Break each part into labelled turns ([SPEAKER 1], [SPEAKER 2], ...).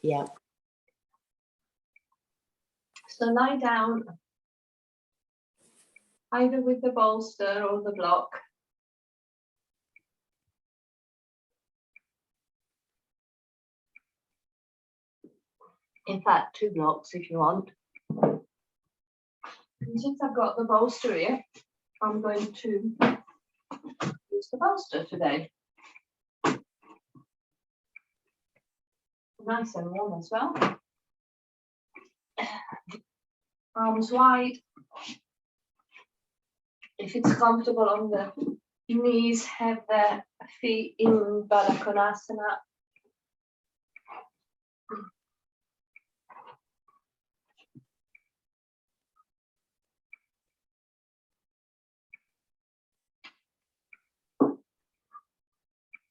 [SPEAKER 1] Yeah.
[SPEAKER 2] So lie down, either with the bolster or the block. In fact, 2 blocks if you want. And since I've got the bolster here, I'm going to use the bolster today. Nice and warm as well. Arms wide. If it's comfortable on the knees, have the feet in Baddha Konasana.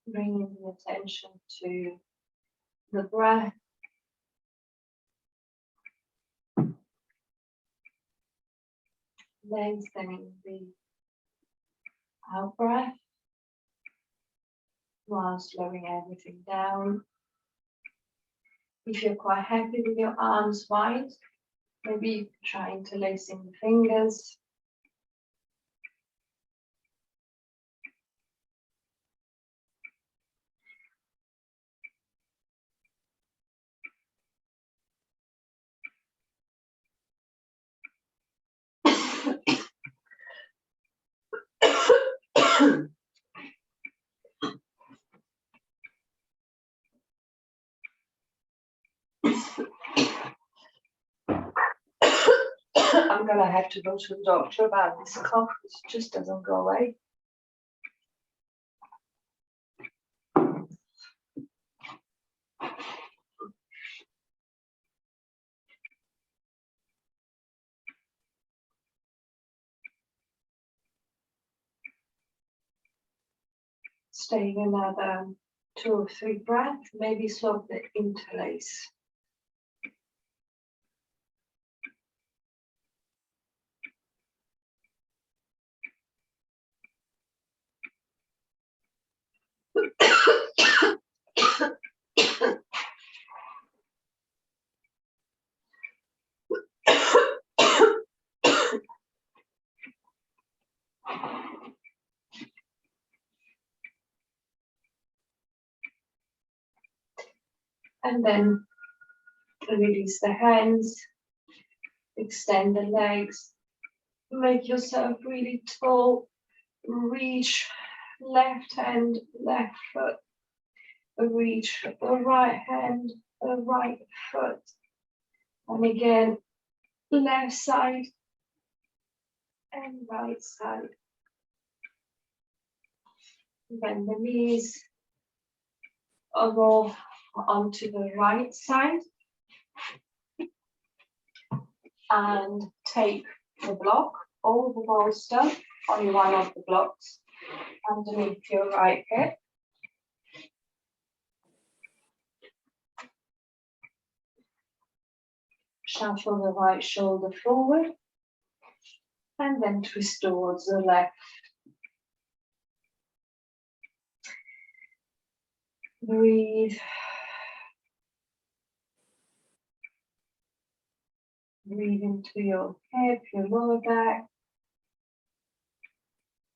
[SPEAKER 2] Bringing the attention to the breath. Lengthening the out breath while slowing everything down. If you're quite happy with your arms wide, maybe you can try interlacing the fingers. I'm gonna have to go to the doctor about this cough. It just doesn't go away. Staying another 2 or 3 breaths, maybe sort of interlace. And then release the hands, extend the legs, make yourself really tall, reach left hand, left foot, reach the right hand, the right foot, and again, left side and right side. Bend the knees, roll onto the right side, and take the block or the bolster on one of the blocks underneath your right hip. Shuffle the right shoulder forward and then twist towards the left. Breathe. Breathe into your hip, your lower back.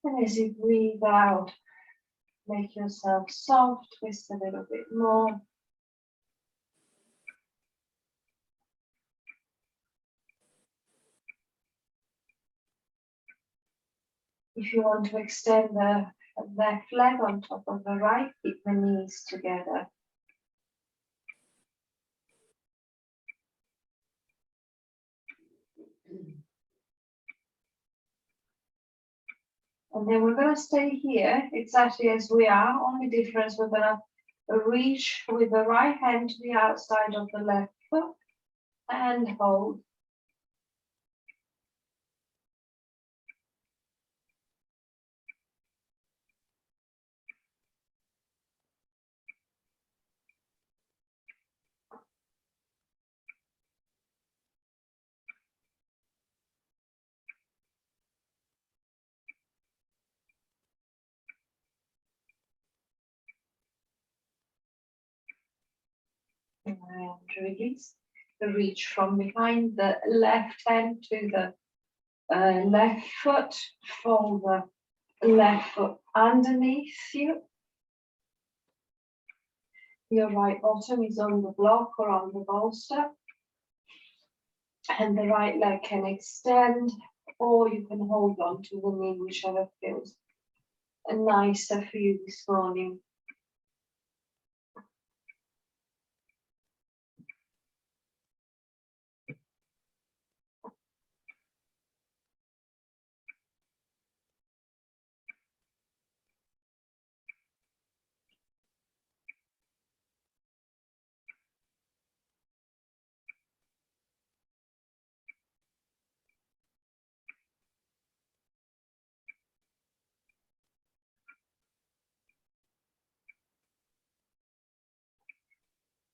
[SPEAKER 2] And as you breathe out, make yourself soft, twist a little bit more. If you want to extend the left leg on top of the right, keep the knees together. And then we're going to stay here exactly as we are. Only difference, we're going to reach with the right hand to the outside of the left foot and hold. And release. Reach from behind the left hand to the left foot, fold the left foot underneath you. Your right bottom is on the block or on the bolster. And the right leg can extend, or you can hold on to the knee, whichever feels nicer for you this morning.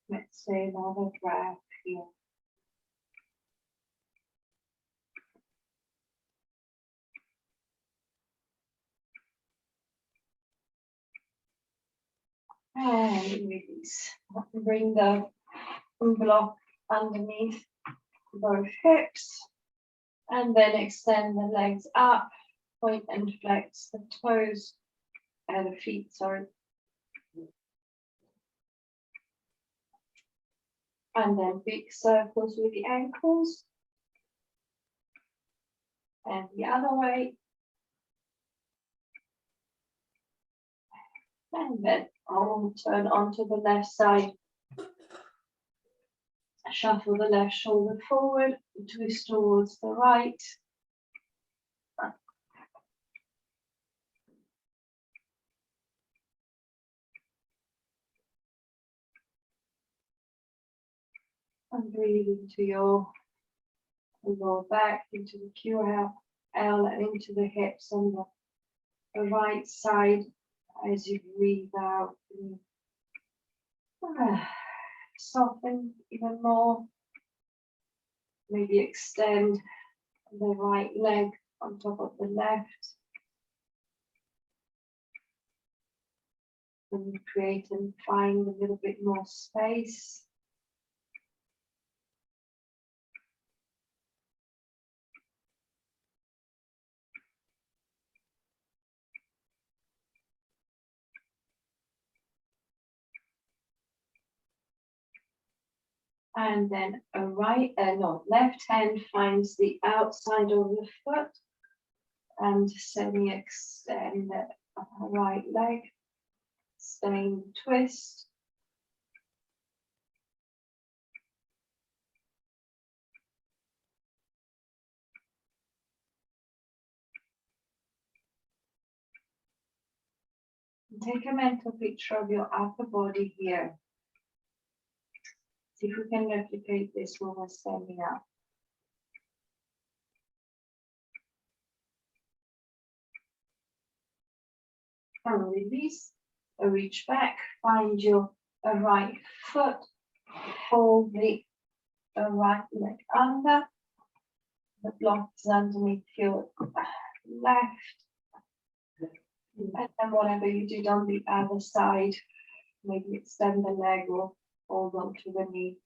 [SPEAKER 2] Let's say another breath here. And release. Bring the block underneath both hips. And then extend the legs up. Point and flex the toes and the feet, sorry. And then big circles with the ankles. And the other way. And then I'll turn onto the left side. Shuffle the left shoulder forward, twist towards the right. And breathe into your lower back, into the QL, and into the hips on the right side as you breathe out. Soften even more. Maybe extend the right leg on top of the left. And create and find a little bit more space. And then left hand finds the outside of the foot and semi-extend the right leg, staying twist. And take a mental picture of your upper body here. See if we can replicate this when we're standing up. And release, reach back, find your right foot, fold the right leg under, the block is underneath your left, and then whatever you did on the other side, maybe extend the leg or hold on to the knee.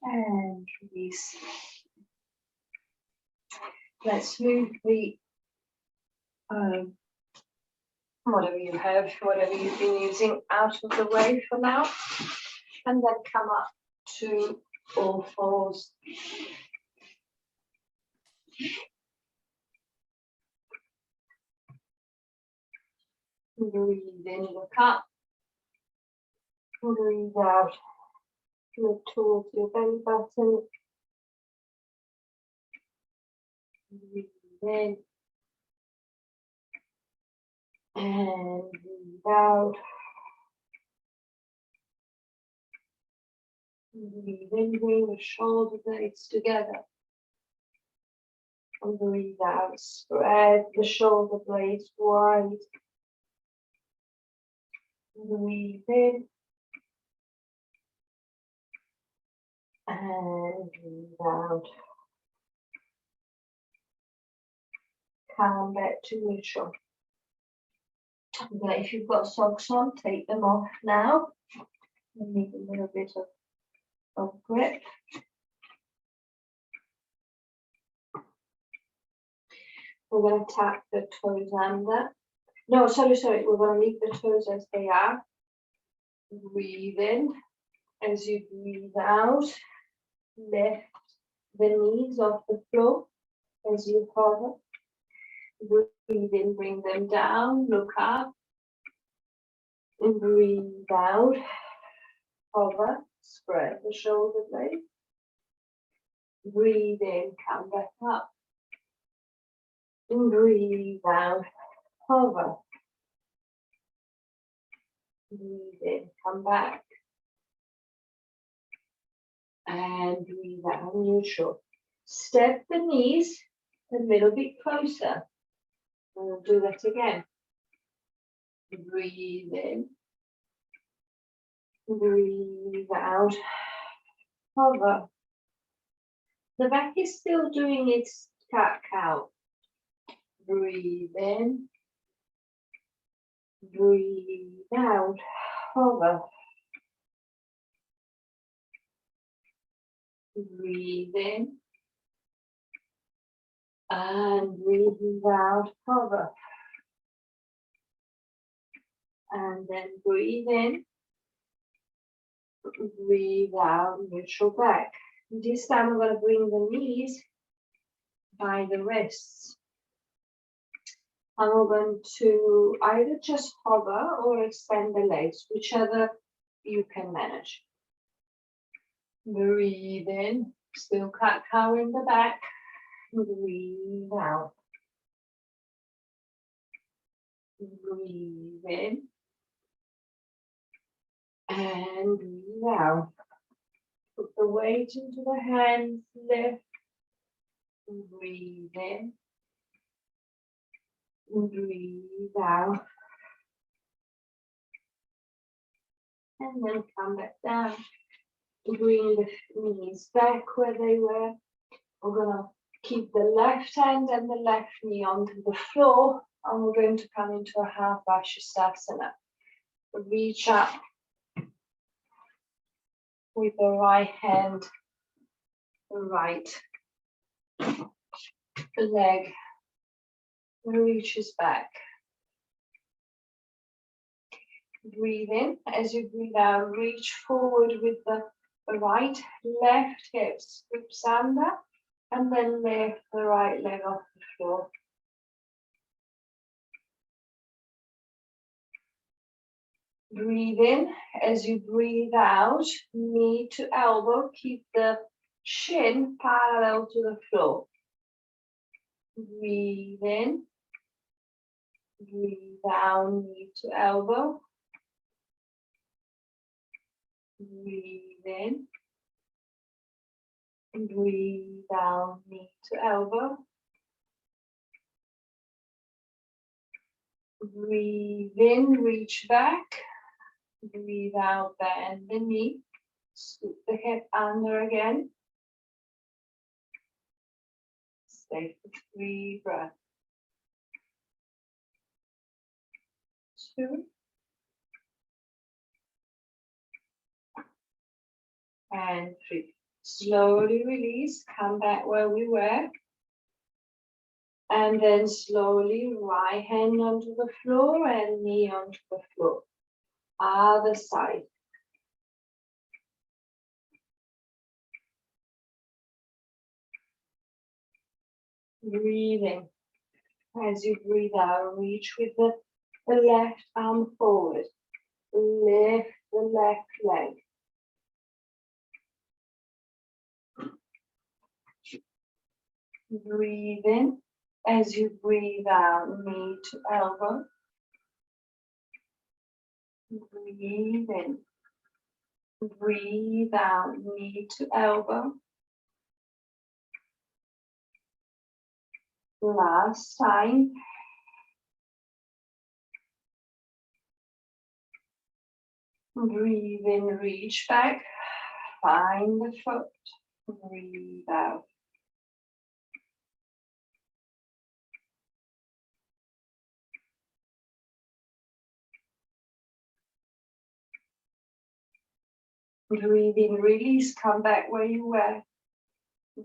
[SPEAKER 2] And release. Let's move the whatever you have, whatever you've been using out of the way for now, and then come up to all fours. Breathe in, look up. Breathe out. Look towards your belly button. Breathe in. And breathe out. Breathe in, bring the shoulder blades together. And breathe out, spread the shoulder blades wide. Breathe in. And breathe out. Come back to neutral. But if you've got socks on, take them off now. You need a little bit of grip. We're going to tap the toes under. No, sorry. We're going to leave the toes as they are. Breathe in. As you breathe out, lift the knees off the floor as you hover. Breathe in, bring them down, look up. And breathe out, hover, spread the shoulder blades. Breathe in, come back up. And breathe out, hover. Breathe in, come back. And breathe out, neutral. Step the knees a little bit closer. And we'll do that again. Breathe in. Breathe out. Hover. The back is still doing its cat-cow. Breathe in. Breathe out. Hover. Breathe in. And breathe out. Hover. And then breathe in. Breathe out, neutral back. This time we're going to bring the knees by the wrists. And we're going to either just hover or extend the legs, whichever you can manage. Breathe in, still cat-cow in the back. Breathe out. Breathe in. And breathe out. Put the weight into the hands, lift. Breathe in. Breathe out. And then come back down. Bring the knees back where they were. We're going to keep the left hand and the left knee onto the floor. And we're going to come into a half Vashisthasana. Reach up with the right hand, the right leg reaches back. Breathe in. As you breathe out, reach forward with the right, left hip slips under, and then lift the right leg off the floor. Breathe in. As you breathe out, knee to elbow, keep the shin parallel to the floor. Breathe in. Breathe out, knee to elbow. Breathe in. Breathe out, knee to elbow. Breathe in, reach back. Breathe out, bend the knee. Scoop the hip under again. Stay for 3 breaths. 2. And 3. Slowly release, come back where we were. And then slowly right hand onto the floor and knee onto the floor. Other side. Breathing. As you breathe out, reach with the left arm forward. Lift the left leg. Breathe in. As you breathe out, knee to elbow. Breathe in. Breathe out, knee to elbow. Last time. Breathe in, reach back. Find the foot. Breathe out. Breathe in, release, come back where you were.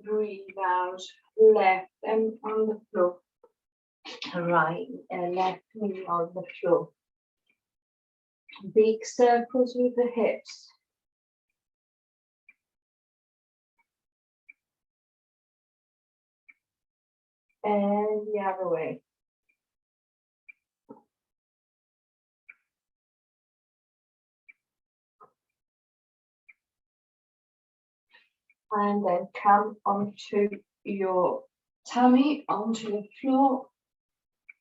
[SPEAKER 2] Breathe out, left and on the floor. Right and left knee on the floor. Big circles with the hips. And the other way. And then come onto your tummy, onto the floor.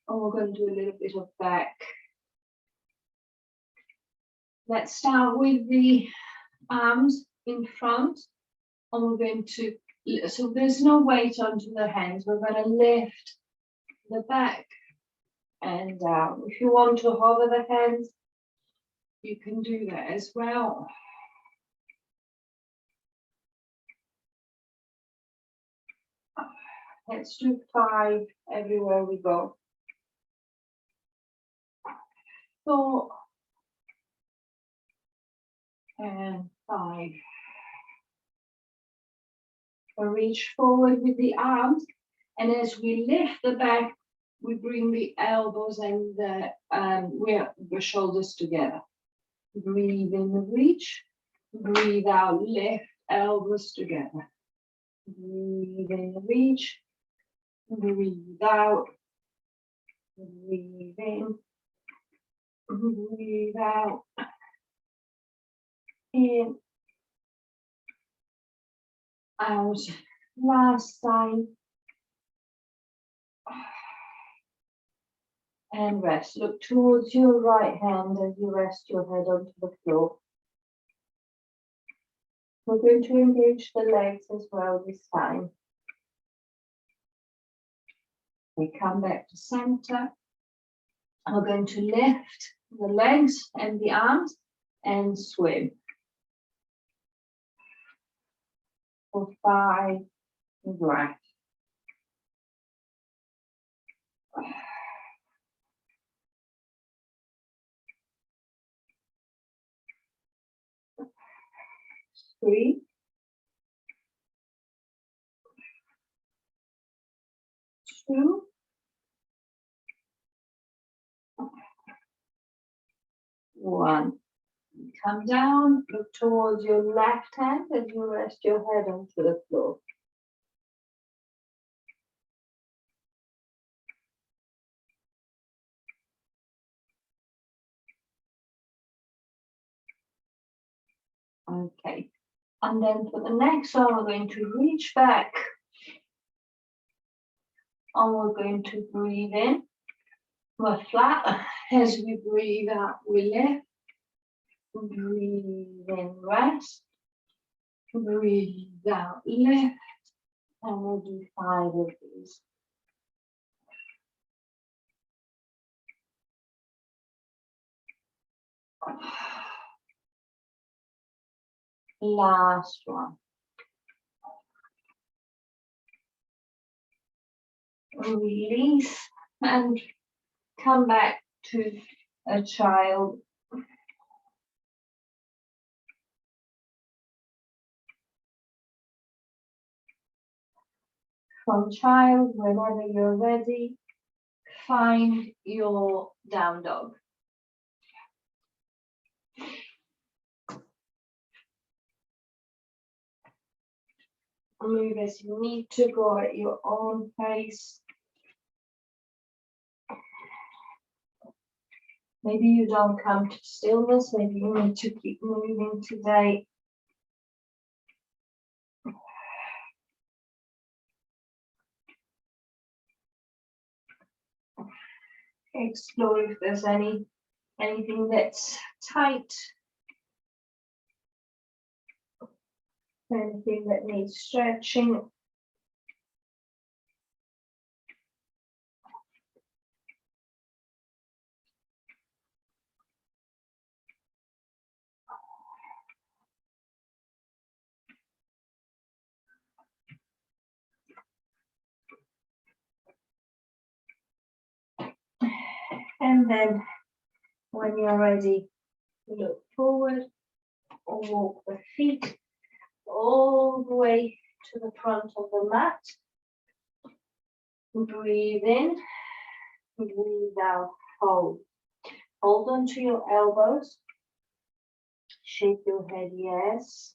[SPEAKER 2] And we're going to do a little bit of back. Let's start with the arms in front. And we're going to, so there's no weight onto the hands. We're going to lift the back and down. If you want to hover the hands, you can do that as well. Let's do 5 everywhere we go. 4 and 5. We'll reach forward with the arms, and as we lift the back, we bring the elbows and the shoulders together. Breathe in, reach. Breathe out, lift, elbows together. Breathe in, reach. Breathe out. Breathe in. Breathe out. In. Out. Last time. And rest. Look towards your right hand as you rest your head onto the floor. We're going to engage the legs as well this time. We come back to center. We're going to lift the legs and the arms and swim. For 5 breaths. Three. 2. 1. Come down, look towards your left hand as you rest your head onto the floor. Okay, and then for the next one, we're going to reach back and we're going to breathe in. We're flat. As we breathe out, we lift. Breathe in, rest. Breathe out, lift. And we'll do 5 of these. Last one. Release and come back to a child. From child, whenever you're ready, find your down dog. Move as you need to, go at your own pace. Maybe you don't come to stillness, maybe you need to keep moving today. Explore if there's anything that's tight. Anything that needs stretching. And then when you're ready, look forward or walk the feet all the way to the front of the mat. Breathe in, breathe out, hold. Hold on to your elbows. Shake your head, yes.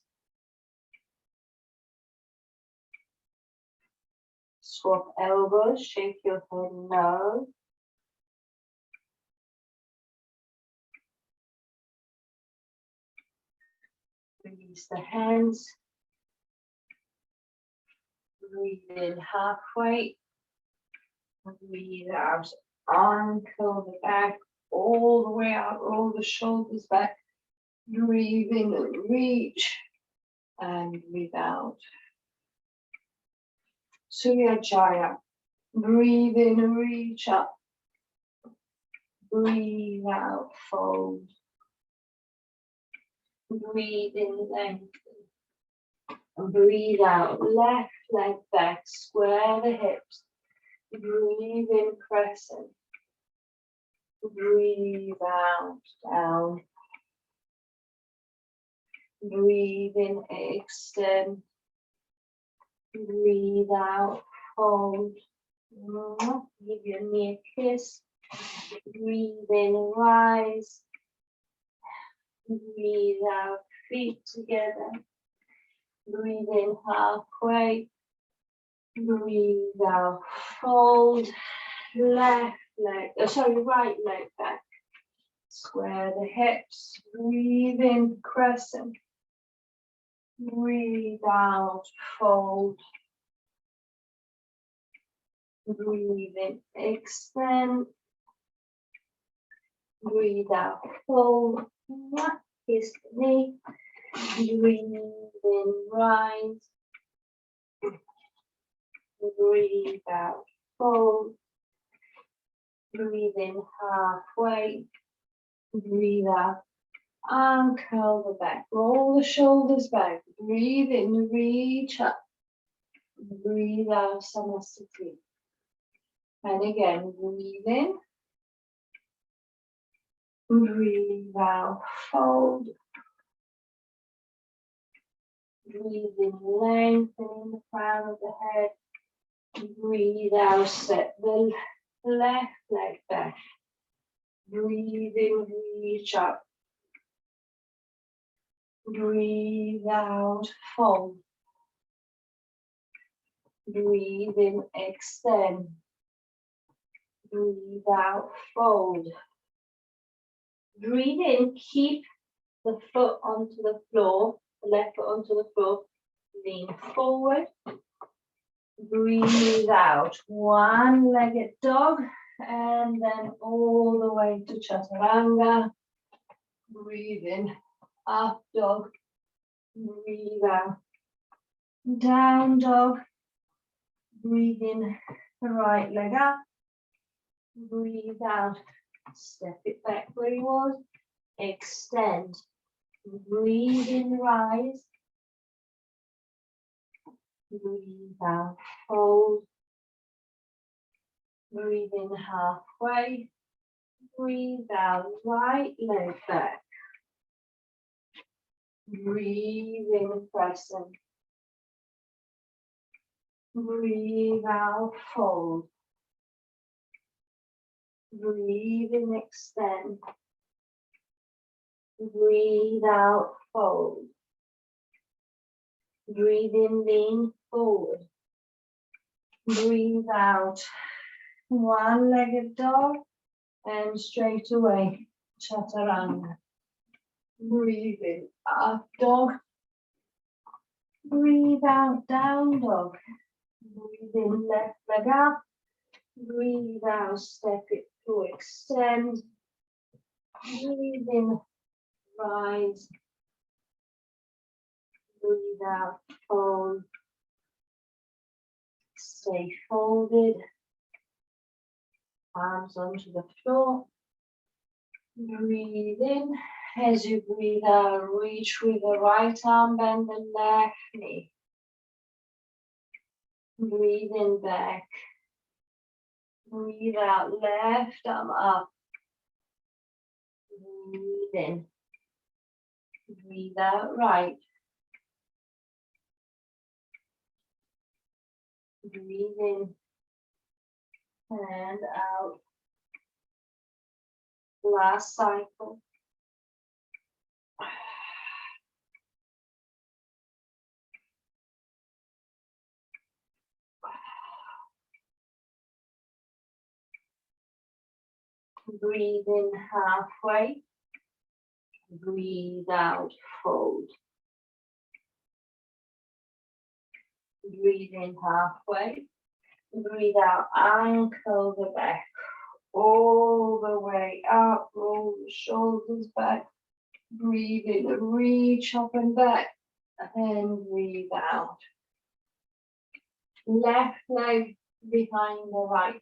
[SPEAKER 2] Swap elbows, shake your head, no. Release the hands. Breathe in halfway. Breathe out. Ankle the back all the way out. Roll the shoulders back. Breathe in and reach. And breathe out. Surya Jaya. Breathe in and reach up. Breathe out, fold. Breathe in, lengthen. And breathe out, left leg back, square the hips. Breathe in, crescent. Breathe out, down. Breathe in, extend. Breathe out, fold. Give your knee a kiss. Breathe in, rise. Breathe out, feet together. Breathe in halfway. Breathe out, fold. Left leg, right leg back. Square the hips. Breathe in, crescent. Breathe out, fold. Breathe in, extend. Breathe out, fold. Kiss the knee. Breathe in, rise. Breathe out, fold. Breathe in halfway. Breathe out, and curl the back. Roll the shoulders back. Breathe in, reach up. Breathe out, Samasthiti. And again, breathe in. Breathe out, fold. Breathe in, lengthening the crown of the head. Breathe out, set the left leg back. Breathe in, reach up. Breathe out, fold. Breathe in, extend. Breathe out, fold. Breathe in, keep the foot onto the floor, the left foot onto the floor. Lean forward. Breathe out, one-legged dog, and then all the way to Chaturanga. Breathe in, up dog. Breathe out, down dog. Breathe in, the right leg up. Breathe out, step it back where you was. Extend. Breathe in, rise. Breathe out, fold. Breathe in halfway. Breathe out, right leg back. Breathe in, crescent. Breathe out, fold. Breathe in, extend. Breathe out, fold. Breathe in, lean forward. Breathe out, one-legged dog, and straight away, Chaturanga. Breathe in, up dog. Breathe out, down dog. Breathe in, left leg up. Breathe out, step it to extend. Breathe in, rise. Breathe out, fold. Stay folded. Arms onto the floor. Breathe in. As you breathe out, reach with the right arm, bend the left knee. Breathe in back. Breathe out, left arm up. Breathe in. Breathe out, right. Breathe in and out. Last cycle. Breathe in halfway. Breathe out, fold. Breathe in halfway. Breathe out, ankle the back. All the way up, roll the shoulders back. Breathe in, reach up and back. And breathe out. Left leg behind the right.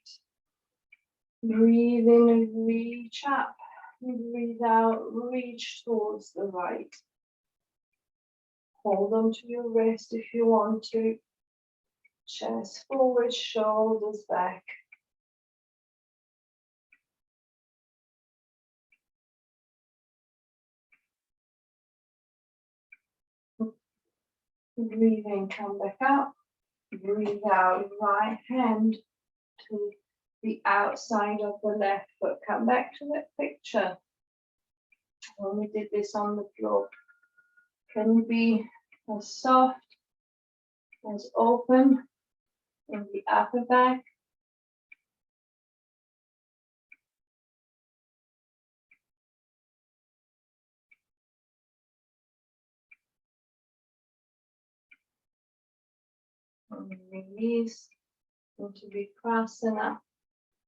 [SPEAKER 2] Breathe in and reach up. Breathe out, reach towards the right. Hold on to your wrist if you want to. Chest forward, shoulders back. Breathe in, come back up. Breathe out, right hand to the outside of the left foot. Come back to that picture when we did this on the floor. Can you be as soft, as open in the upper back? And release into Vipassana.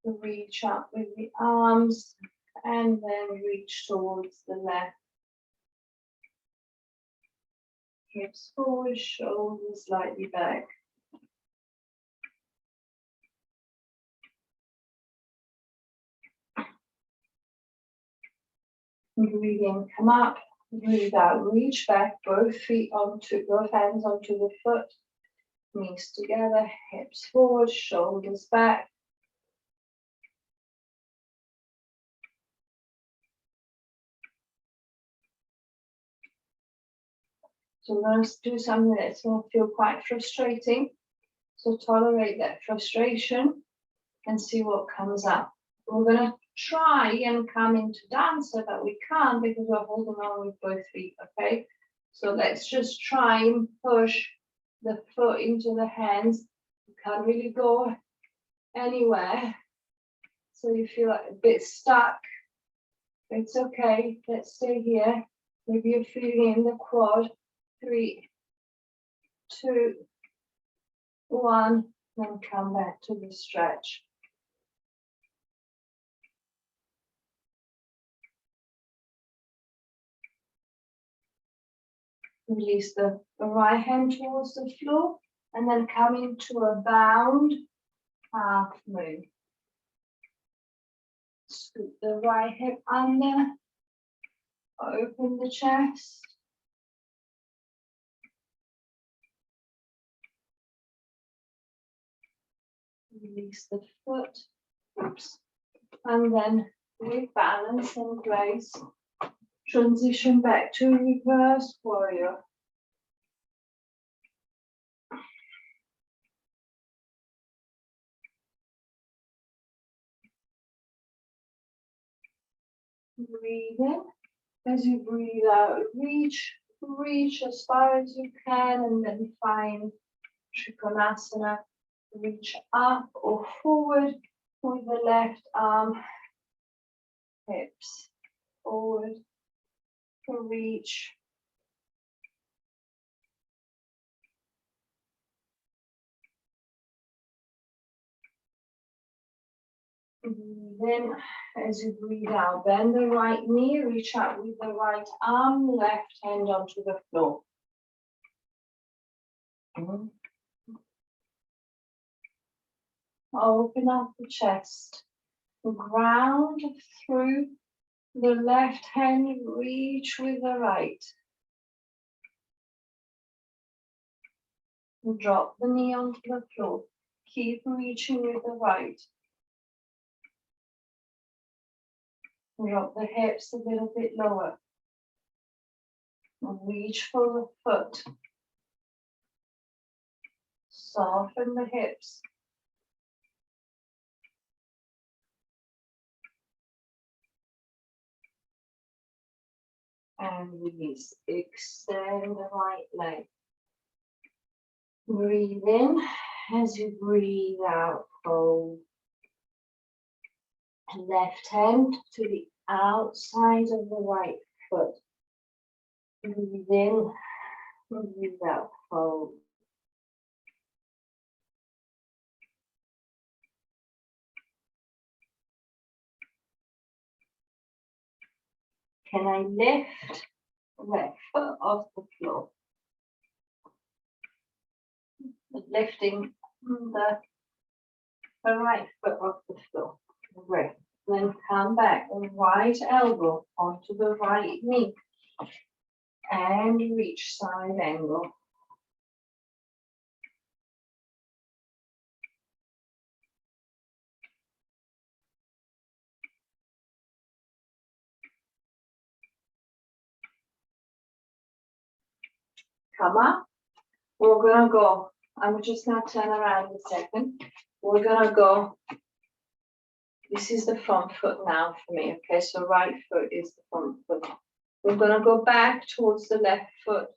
[SPEAKER 2] Reach up with the arms and then reach towards the left. Hips forward, shoulders slightly back. Breathe in, come up. Breathe out, reach back, both hands onto the foot. Knees together, hips forward, shoulders back. So we're going to do something that's going to feel quite frustrating. So tolerate that frustration and see what comes up. We're going to try and come into dancer, but we can't because we're holding on with both feet, okay? So let's just try and push the foot into the hands. You can't really go anywhere. So you feel like a bit stuck. It's okay, let's stay here. Maybe you're feeling in the quad. 3, 2, 1, then come back to the stretch. Release the right hand towards the floor and then come into a bound half moon. Scoop the right hip under, open the chest. Release the foot, oops, and then with balance and grace, transition back to reverse warrior. Breathe in. As you breathe out, reach as far as you can, and then find Trikonasana. Reach up or forward with the left arm, hips forward to reach. Then, as you breathe out, bend the right knee, reach out with the right arm, left hand onto the floor. Open up the chest. Ground through the left hand, reach with the right. Drop the knee onto the floor. Keep reaching with the right. Drop the hips a little bit lower. Reach for the foot. Soften the hips. And release. Extend the right leg. Breathe in as you breathe out. Fold. Left hand to the outside of the right foot. Breathe in, breathe out, fold. Can I lift the left foot off the floor? Lifting the right foot off the floor. Great. Then come back, the right elbow onto the right knee. And reach side angle. Come up. We're gonna go. I'm just gonna turn around a second. We're gonna go. This is the front foot now for me. Okay, so right foot is the front foot. We're gonna go back towards the left foot,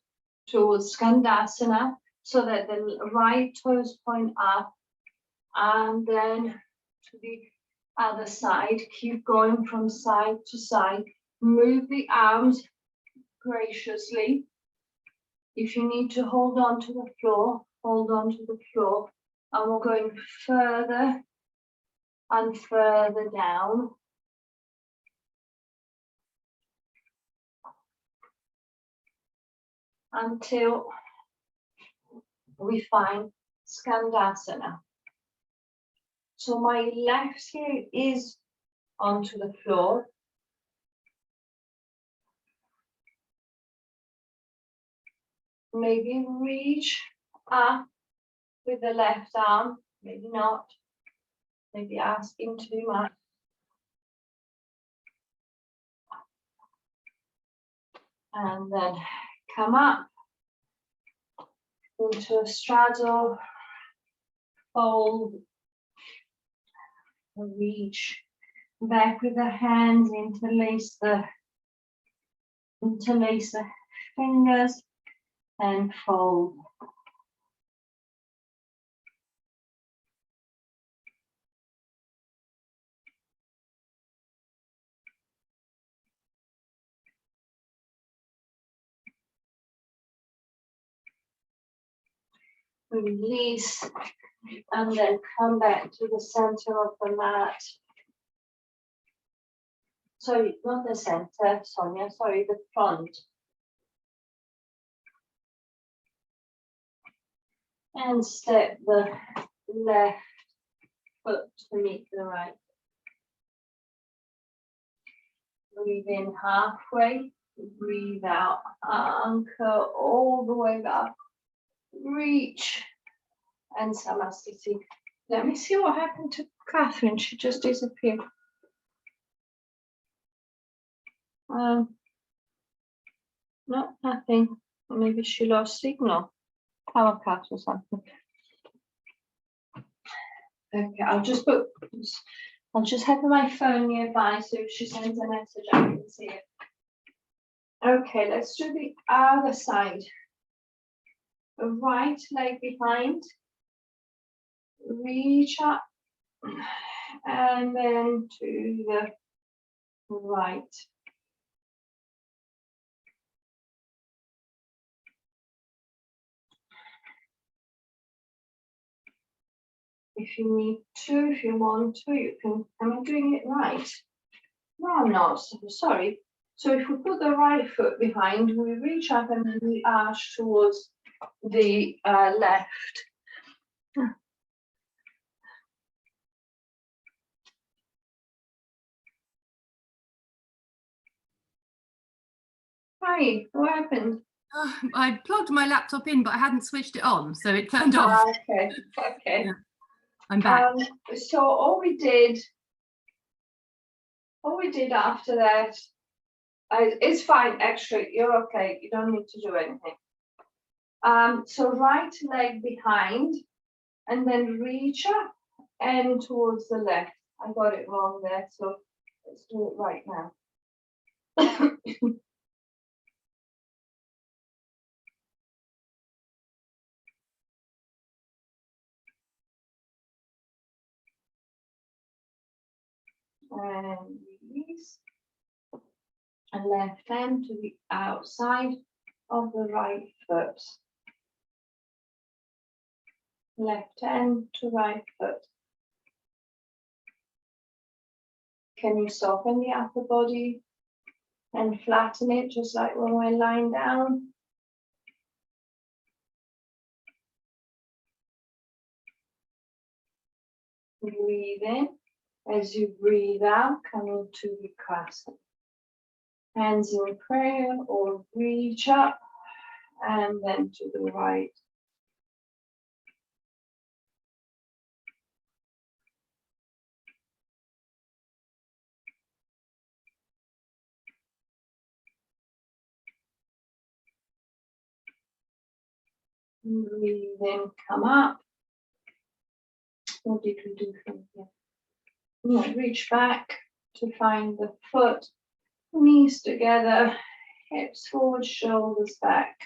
[SPEAKER 2] towards Skandasana, so that the right toes point up, and then to the other side. Keep going from side to side. Move the arms graciously. If you need to hold on to the floor, hold on to the floor. And we're going further and further down. Until we find Skandasana. So my left heel is onto the floor. Maybe reach up with the left arm, maybe not. Maybe asking too much. And then come up into a straddle, fold, reach back with the hands, interlace the fingers and fold. Release and then come back to the center of the mat. Sorry, not the center, Sonia, sorry, the front. And step the left foot to meet the right. Breathe in halfway, breathe out, anchor all the way up. Reach and Samasthiti. Let me see what happened to Catherine. She just disappeared. No, nothing. Maybe she lost signal. Power cut or something. Okay, I'll just have my phone nearby so if she sends a message I can see it. Okay, let's do the other side. The right leg behind, reach up, and then to the right. If you need to, if you want to, you can. Am I doing it right? No, I'm not. Sorry. So if we put the right foot behind, we reach up and then we arch towards the left. Hi, what happened?
[SPEAKER 1] I plugged my laptop in, but I hadn't switched it on, so it turned off.
[SPEAKER 2] Okay, okay.
[SPEAKER 1] Yeah. I'm back.
[SPEAKER 2] So all we did after that, it's fine, actually, you're okay, you don't need to do anything. So right leg behind, and then reach up and towards the left. I got it wrong there, so let's do it right now. And release. And left hand to the outside of the right foot. Left hand to right foot. Can you soften the upper body and flatten it just like when we're lying down? Breathe in. As you breathe out, come into Vikrasana. Hands in prayer or reach up and then to the right. Breathe in, come up. What did we do from here? Yeah, reach back to find the foot, knees together, hips forward, shoulders back.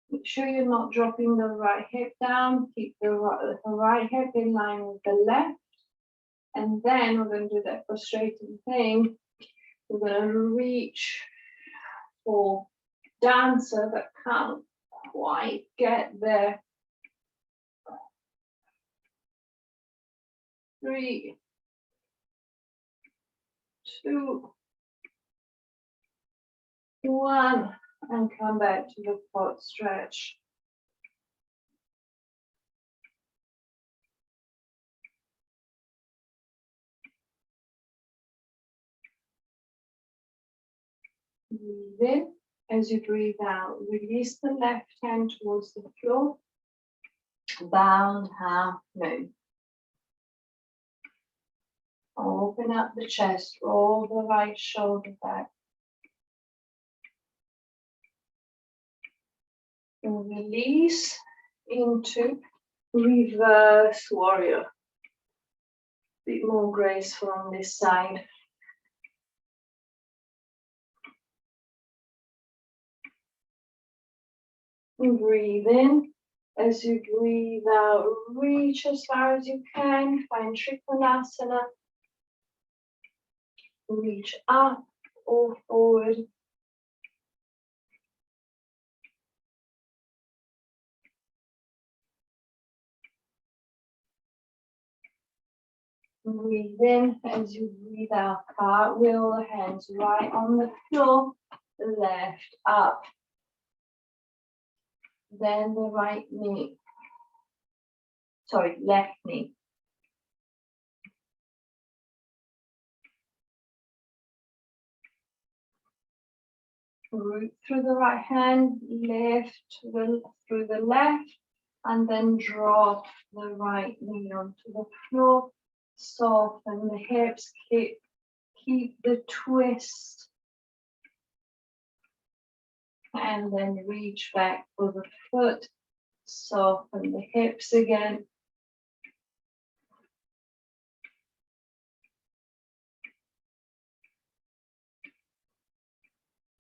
[SPEAKER 2] Make sure you're not dropping the right hip down. Keep the right hip in line with the left. And then we're going to do that frustrating thing. We're going to reach for dancer but can't quite get there. 3, 2, 1, and come back to the quad stretch. Breathe in. As you breathe out, release the left hand towards the floor. Bound half moon. Open up the chest, roll the right shoulder back. And release into reverse warrior. Bit more graceful on this side. And breathe in. As you breathe out, reach as far as you can. Find Trikonasana. Reach up or forward. Breathe in. As you breathe out, cartwheel the hands right on the floor, left up. Then the right knee. Sorry, left knee. Root through the right hand, lift through the left, and then drop the right knee onto the floor. Soften the hips, keep the twist. And then reach back for the foot. Soften the hips again.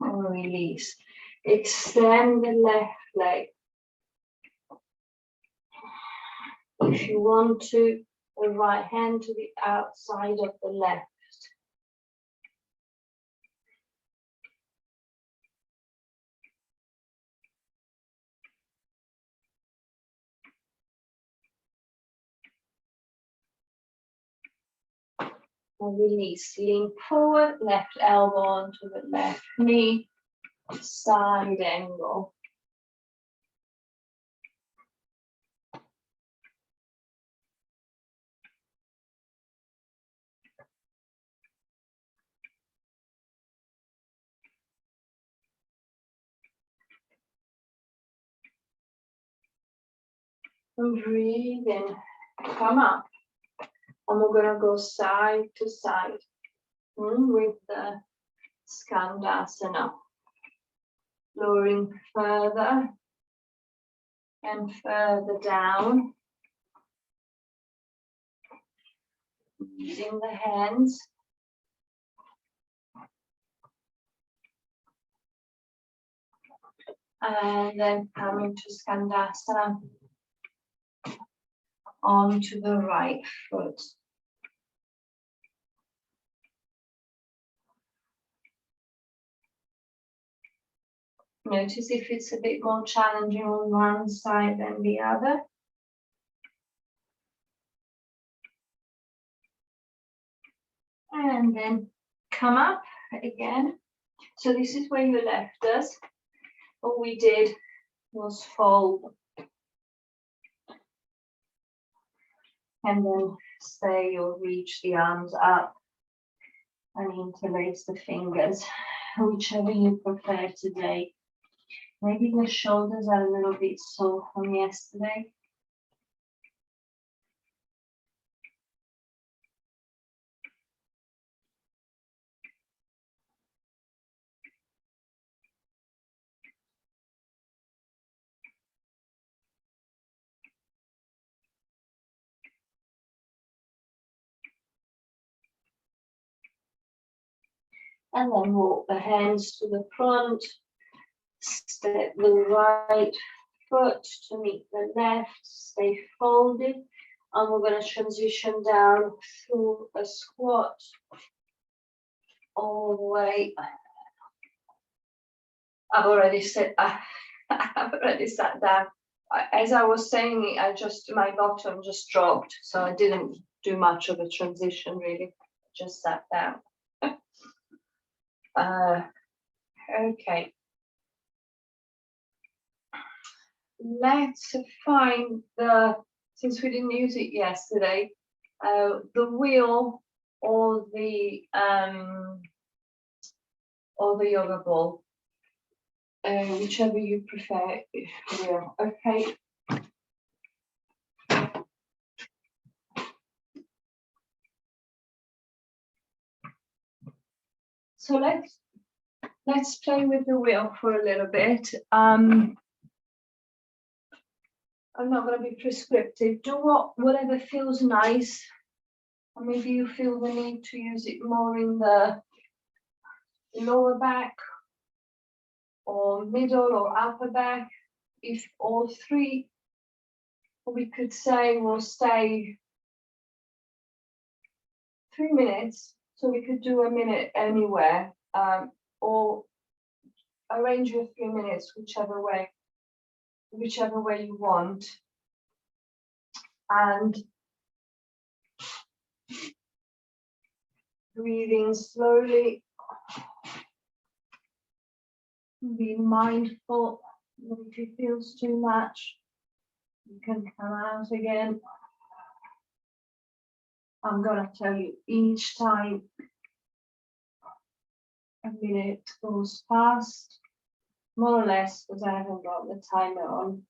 [SPEAKER 2] And release. Extend the left leg. If you want to, the right hand to the outside of the left. and release. Lean forward, left elbow onto the left knee, side angle. And breathe in, come up. And we're going to go side to side with the Skandasana. Lowering further and further down. Using the hands. And then coming to Skandasana onto the right foot. Notice if it's a bit more challenging on one side than the other. And then come up again. So this is where you left us. All we did was fold. And then stay or reach the arms up and interlace the fingers, whichever you prefer today. Maybe the shoulders are a little bit sore from yesterday. And then walk the hands to the front. Step the right foot to meet the left. Stay folded. And we're going to transition down through a squat all the way. I've already sat down. As I was saying it, my bottom just dropped, so I didn't do much of a transition really. Just sat down. Okay. Let's find since we didn't use it yesterday, the wheel or the yoga ball, whichever you prefer. Wheel. Okay. So let's play with the wheel for a little bit. I'm not going to be prescriptive. Do whatever feels nice. Or maybe you feel the need to use it more in the lower back or middle or upper back. If all three, we could say we'll stay 3 minutes. So we could do a minute anywhere, or arrange your 3 minutes, whichever way you want. And breathing slowly. Be mindful. If it feels too much, you can come out again. I'm going to tell you each time a minute goes past, more or less, because I haven't got the timer on.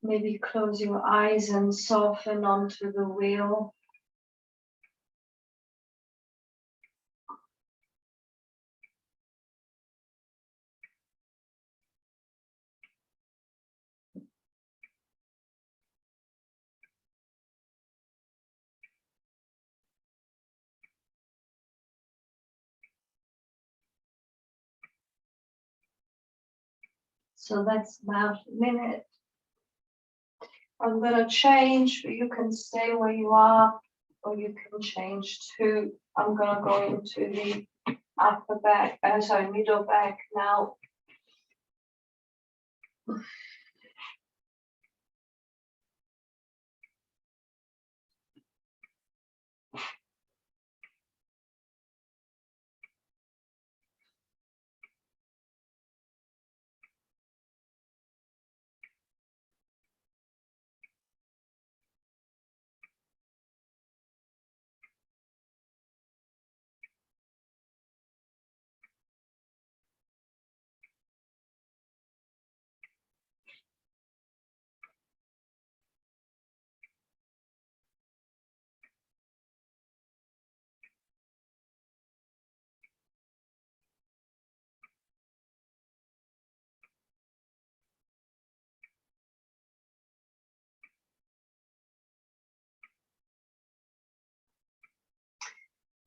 [SPEAKER 2] Maybe close your eyes and soften onto the wheel. So that's about a minute. I'm going to change. You can stay where you are, or you can change to, I'm going to go into the upper back, sorry, middle back now.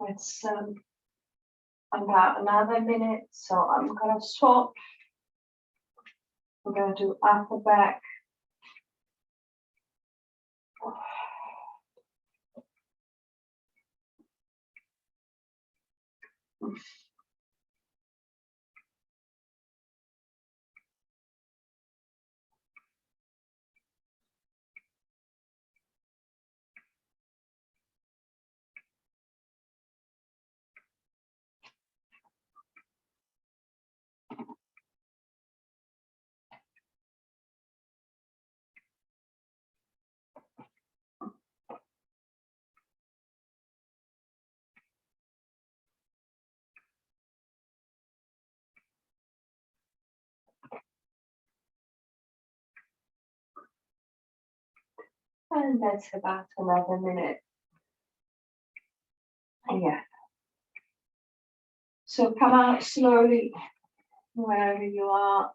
[SPEAKER 2] It's about another minute, so I'm gonna stop. I'm gonna do upper back. And that's about another minute. Yeah. So come out slowly, wherever you are.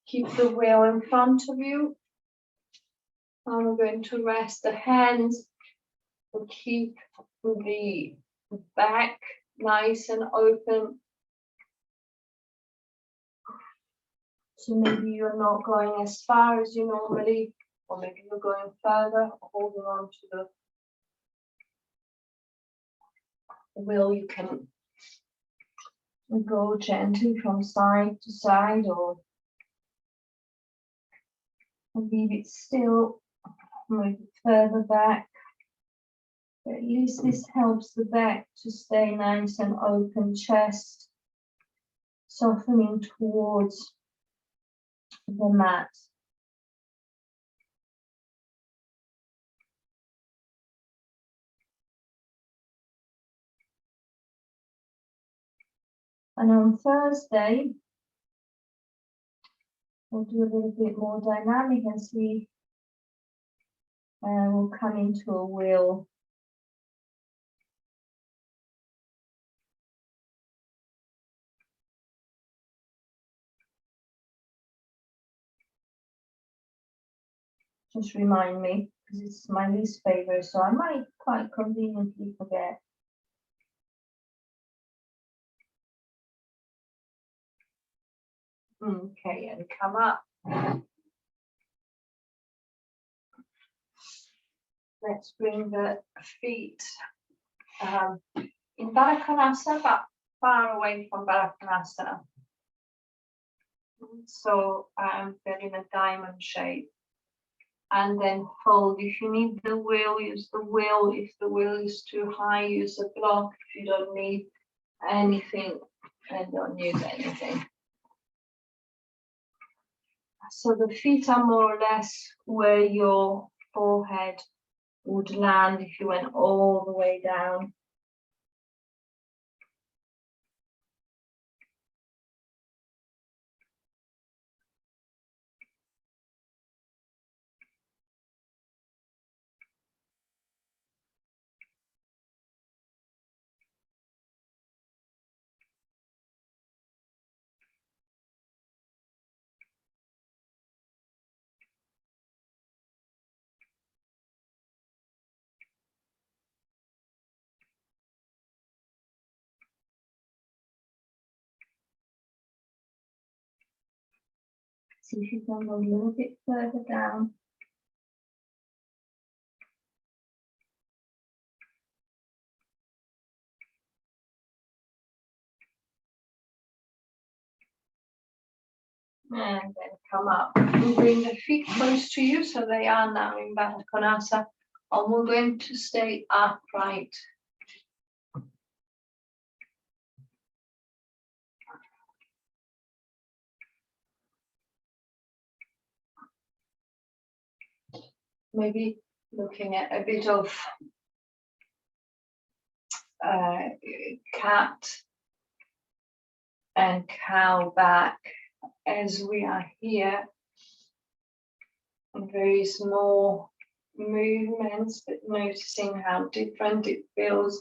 [SPEAKER 2] Keep the wheel in front of you. I'm going to rest the hands and keep the back nice and open. So maybe you're not going as far as you normally, or maybe you're going further, holding on to the wheel. You can go gently from side to side or leave it still, move it further back. But at least this helps the back to stay nice and open, chest softening towards the mat. And on Thursday, we'll do a little bit more dynamic and see, we'll come into a wheel. Just remind me, because it's my least favorite, so I might quite conveniently forget. Okay, and come up. Let's bring the feet in Baddha Konasana, but far away from Baddha Konasana. So they're in a diamond shape. And then fold. If you need the wheel, use the wheel. If the wheel is too high, use a block. If you don't need anything, then don't use anything. So the feet are more or less where your forehead would land if you went all the way down. See if you can go a little bit further down. And then come up and bring the feet close to you so they are now in Baddha Konasana, and we're going to stay upright. Maybe looking at a bit of cat and cow back as we are here. And very small movements, but noticing how different it feels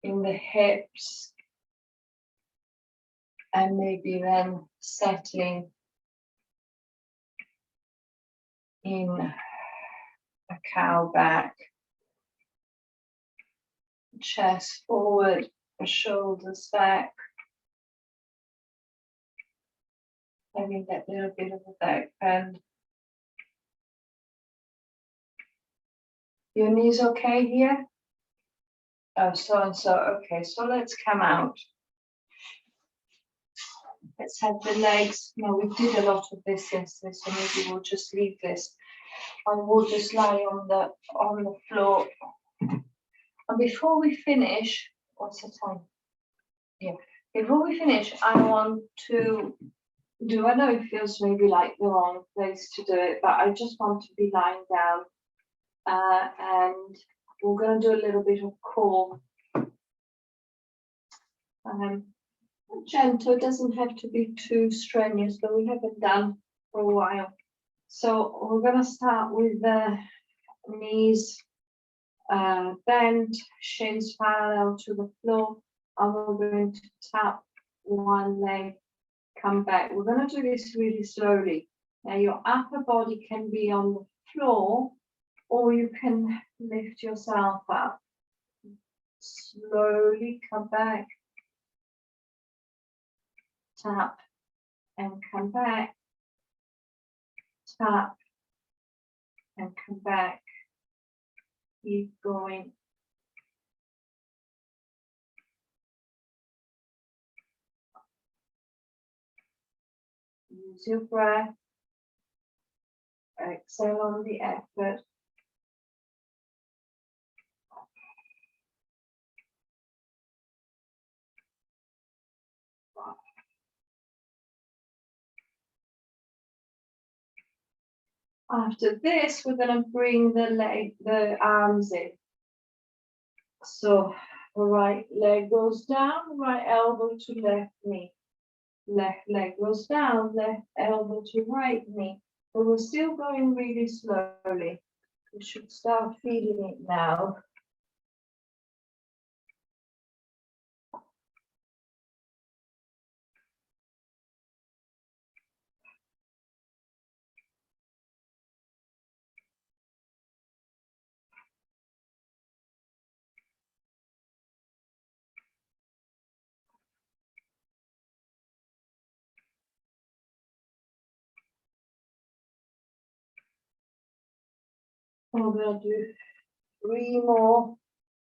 [SPEAKER 2] in the hips. And maybe then settling in a cow back. Chest forward, shoulders back. Having that little bit of a back bend. Your knees okay here? Oh, so and so. Okay, so let's come out. Let's have the legs. No, we did a lot of this yesterday, so maybe we'll just leave this. And we'll just lie on the floor. And before we finish, what's the time? Yeah. Before we finish, I want to do, I know it feels maybe like the wrong place to do it, but I just want to be lying down. And we're going to do a little bit of core. Gentle, it doesn't have to be too strenuous, but we haven't done for a while. So we're going to start with the knees bent, shins parallel to the floor, and we're going to tap one leg, come back. We're going to do this really slowly. Now your upper body can be on the floor, or you can lift yourself up. Slowly come back, tap, and come back, tap, and come back. Keep going. Use your breath. Exhale on the effort. After this, we're going to bring the arms in. So right leg goes down, right elbow to left knee. Left leg goes down, left elbow to right knee. But we're still going really slowly. We should start feeling it now. We're going to do 3 more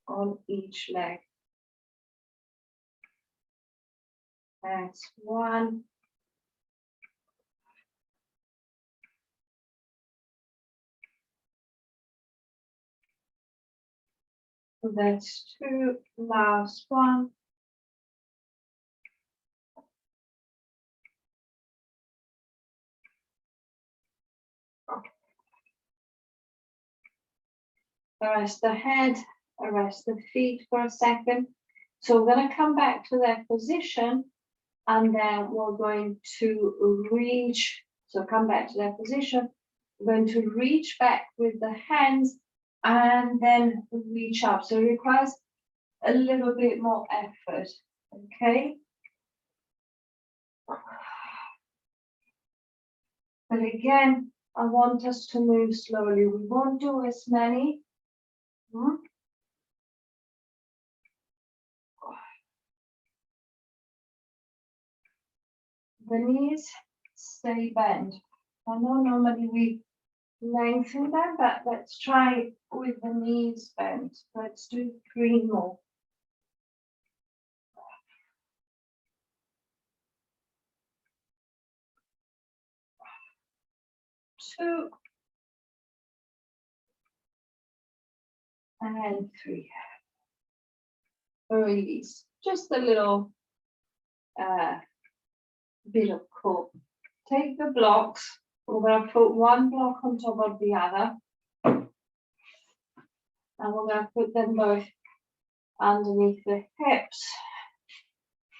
[SPEAKER 2] on each leg. That's 1. That's 2. Last one. Arrest the head, arrest the feet for a second. So we're going to come back to that position, and then we're going to reach. So come back to that position. We're going to reach back with the hands and then reach up. So it requires a little bit more effort. Okay. But again, I want us to move slowly. We won't do as many. The knees stay bent. I know normally we lengthen them, but let's try with the knees bent. Let's do 3 more. 2 and 3. Release. Just a little bit of pull. Take the blocks. We're going to put one block on top of the other. And we're going to put them both underneath the hips.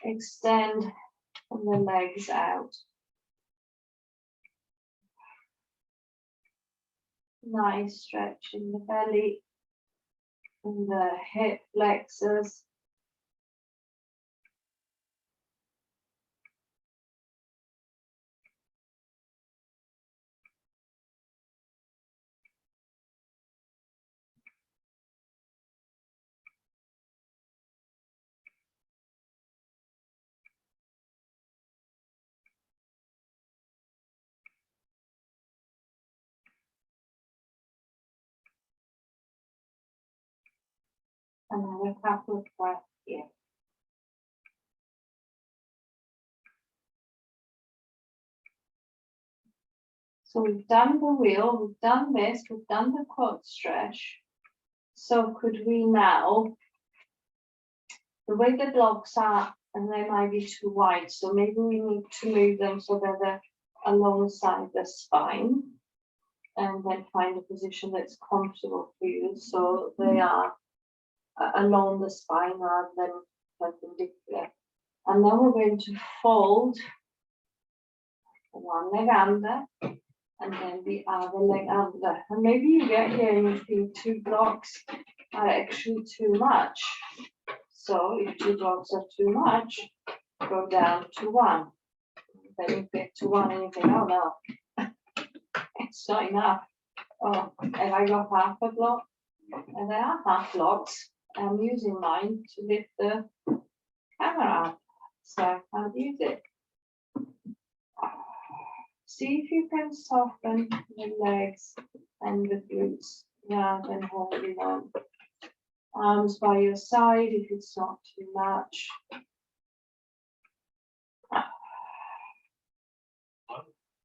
[SPEAKER 2] Extend the legs out. Nice stretch in the belly, in the hip flexors. And then a couple of breaths here. So we've done the wheel, we've done this, we've done the quad stretch. So could we now, the way the blocks are, and they might be too wide, so maybe we need to move them so that they're alongside the spine, and then find a position that's comfortable for you, so they are along the spine rather than perpendicular. And then we're going to fold one leg under, and then the other leg under. And maybe you get here and you think 2 blocks are actually too much. So if 2 blocks are too much, go down to 1. Then you get to 1 and you think, oh no, it's not enough. Oh, have I got half a block? And there are half blocks. I'm using mine to lift the camera up, so I can't use it. See if you can soften the legs and the glutes rather than holding on. Arms by your side if it's not too much.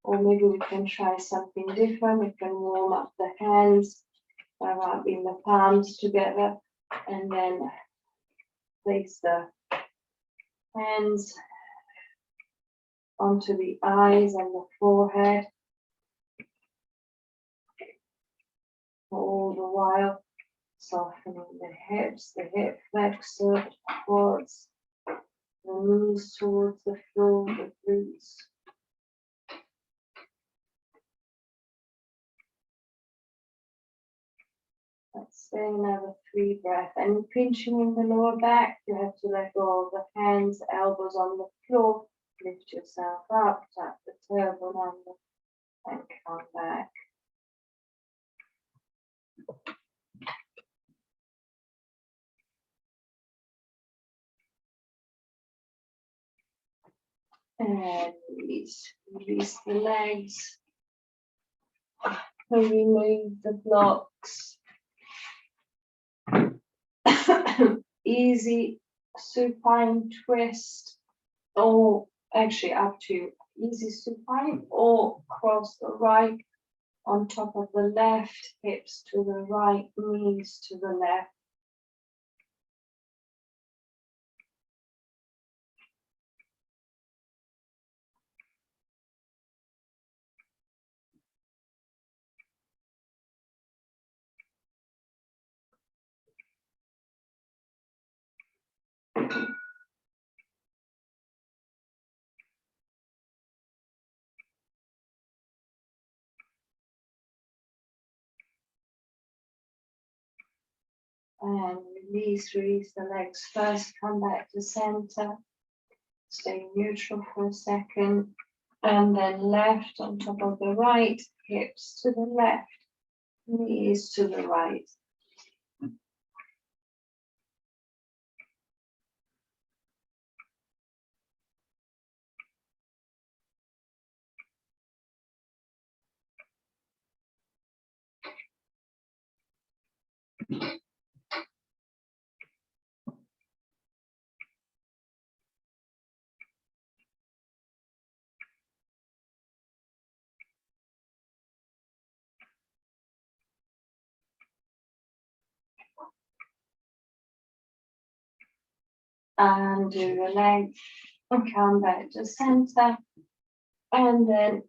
[SPEAKER 2] Or maybe we can try something different. We can warm up the hands by rubbing the palms together and then place the hands onto the eyes and the forehead. All the while softening the hips, the hip flexor, quads, the knees towards the floor, the glutes. Let's stay another 3 breaths. And pinching in the lower back, you have to let go of the hands, elbows on the floor. Lift yourself up, tap the turban under, and come back. And release the legs. And remove the blocks. Easy supine twist, or actually up to easy supine, or cross the right on top of the left, hips to the right, knees to the left. And release the legs first, come back to center, stay neutral for a second, and then left on top of the right, hips to the left, knees to the right. And do a leg and come back to center, and then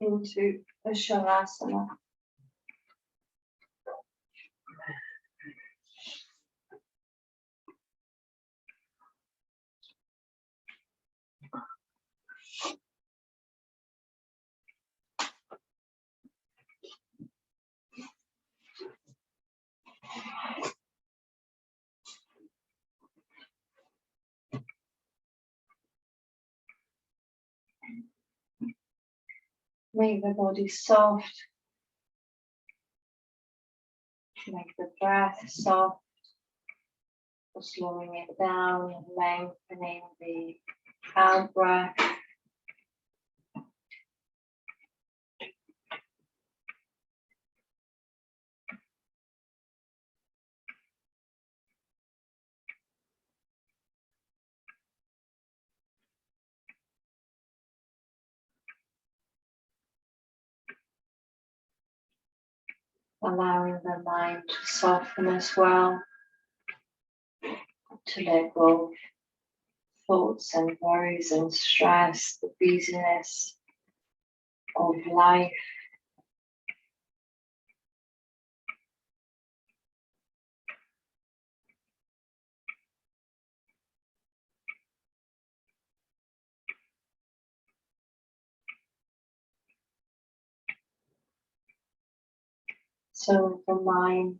[SPEAKER 2] into a Shavasana. Make the body soft. Make the breath soft. Slowing it down and lengthening the out breath. Allowing the mind to soften as well, to let go of thoughts and worries and stress, the busyness of life. So the mind,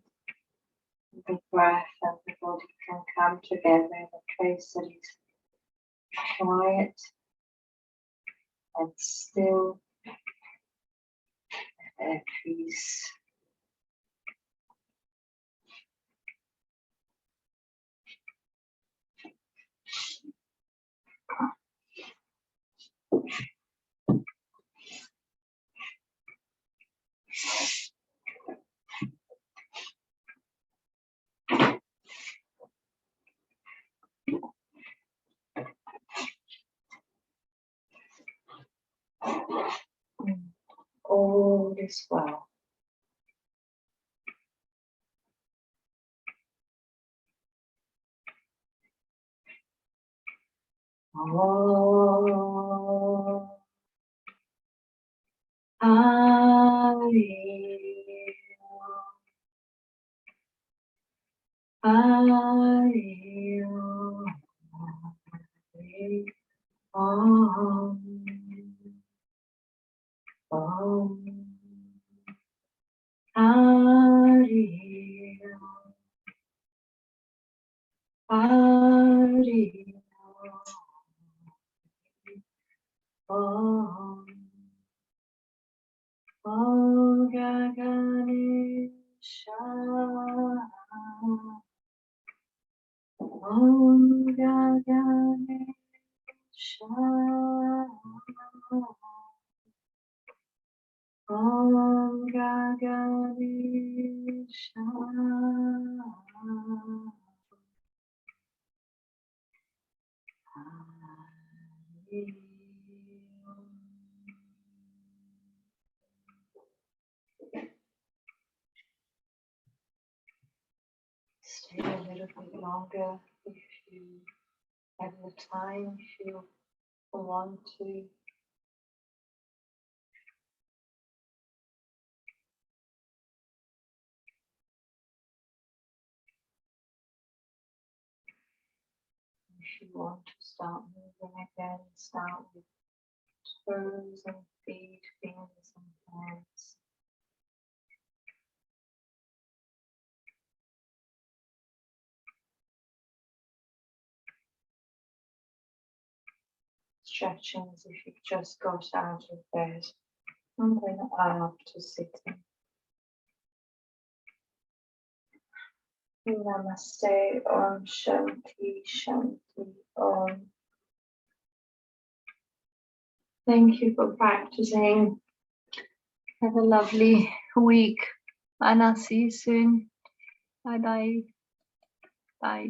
[SPEAKER 2] the breath and the body can come together in a place that is quiet and still and at peace. All is well. Oh, Ganesha, Om Ganesha, Om Ganesha. Stay a little bit longer if you have the time, if you want to. If you want to start moving again, start with toes and feet, fingers and hands. Stretching as if you've just got out of bed and then up to sitting. Namaste, Om Shanti, Shanti, Om. Thank you for practicing. Have a lovely week and I'll see you soon.
[SPEAKER 3] Bye bye. Bye.